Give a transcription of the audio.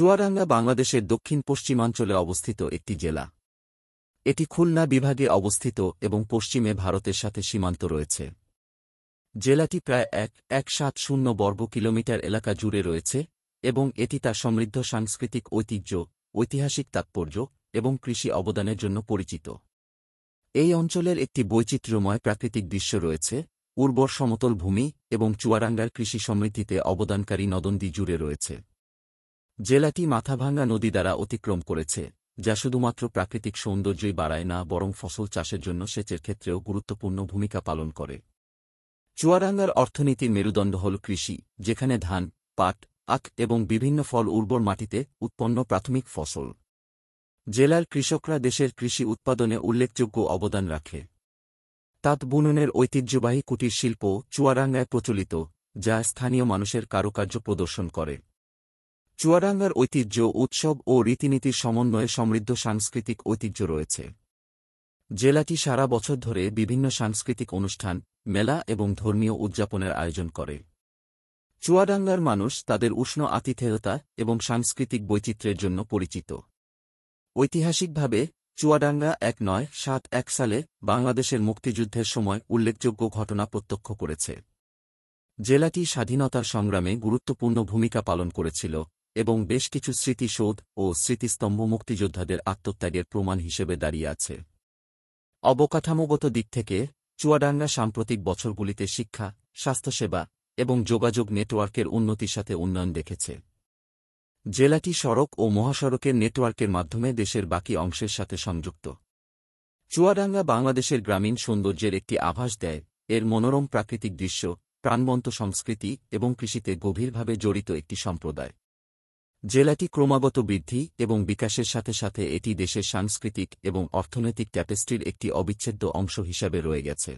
চুয়াডাঙ্গা বাংলাদেশের দক্ষিণ-পশ্চিমাঞ্চলে অবস্থিত একটি জেলা। এটি খুলনা বিভাগে অবস্থিত এবং পশ্চিমে ভারতের সাথে সীমান্ত রয়েছে। জেলাটি প্রায় ১,১৭০ বর্গ কিলোমিটার এলাকা জুড়ে রয়েছে এবং এটি তার সমৃদ্ধ সাংস্কৃতিক ঐতিহ্য, ঐতিহাসিক তাৎপর্য এবং কৃষি অবদানের জন্য পরিচিত। এই অঞ্চলের একটি বৈচিত্র্যময় প্রাকৃতিক দৃশ্য রয়েছে, উর্বর সমতল ভূমি এবং চুয়াডাঙ্গার কৃষি সমৃদ্ধিতে অবদানকারী নদনদী জুড়ে রয়েছে। জেলাটি মাথাভাঙ্গা নদী দ্বারা অতিক্রম করেছে, যা শুধুমাত্র প্রাকৃতিক সৌন্দর্যই বাড়ায় না বরং ফসল চাষের জন্য সেচের ক্ষেত্রেও গুরুত্বপূর্ণ ভূমিকা পালন করে। চুয়াডাঙ্গার অর্থনীতির মেরুদণ্ড হল কৃষি, যেখানে ধান, পাট, আখ এবং বিভিন্ন ফল উর্বর মাটিতে উৎপন্ন প্রাথমিক ফসল। জেলার কৃষকরা দেশের কৃষি উৎপাদনে উল্লেখযোগ্য অবদান রাখে। তাঁত বুননের ঐতিহ্যবাহী কুটির শিল্প চুয়াডাঙ্গায় প্রচলিত, যা স্থানীয় মানুষের কারুকার্য প্রদর্শন করে। চুয়াডাঙ্গার ঐতিহ্য, উৎসব ও রীতিনীতির সমন্বয়ে সমৃদ্ধ সাংস্কৃতিক ঐতিহ্য রয়েছে। জেলাটি সারা বছর ধরে বিভিন্ন সাংস্কৃতিক অনুষ্ঠান, মেলা এবং ধর্মীয় উদযাপনের আয়োজন করে। চুয়াডাঙ্গার মানুষ তাদের উষ্ণ আতিথেয়তা এবং সাংস্কৃতিক বৈচিত্র্যের জন্য পরিচিত। ঐতিহাসিকভাবে, চুয়াডাঙ্গা ১৯৭১ সালে বাংলাদেশের মুক্তিযুদ্ধের সময় উল্লেখযোগ্য ঘটনা প্রত্যক্ষ করেছে। জেলাটি স্বাধীনতার সংগ্রামে গুরুত্বপূর্ণ ভূমিকা পালন করেছিল এবং বেশ কিছু স্মৃতিসৌধ ও স্মৃতিস্তম্ভ মুক্তিযোদ্ধাদের আত্মত্যাগের প্রমাণ হিসেবে দাঁড়িয়ে আছে। অবকাঠামোগত দিক থেকে, চুয়াডাঙ্গা সাম্প্রতিক বছরগুলিতে শিক্ষা, স্বাস্থ্যসেবা এবং যোগাযোগ নেটওয়ার্কের উন্নতির সাথে উন্নয়ন দেখেছে। জেলাটি সড়ক ও মহাসড়কের নেটওয়ার্কের মাধ্যমে দেশের বাকি অংশের সাথে সংযুক্ত। চুয়াডাঙ্গা বাংলাদেশের গ্রামীণ সৌন্দর্যের একটি আভাস দেয়, এর মনোরম প্রাকৃতিক দৃশ্য, প্রাণবন্ত সংস্কৃতি এবং কৃষিতে গভীরভাবে জড়িত একটি সম্প্রদায়। জেলাটি ক্রমাগত বৃদ্ধি এবং বিকাশের সাথে সাথে এটি দেশের সাংস্কৃতিক এবং অর্থনৈতিক ট্যাপেস্ট্রির একটি অবিচ্ছেদ্য অংশ হিসাবে রয়ে গেছে।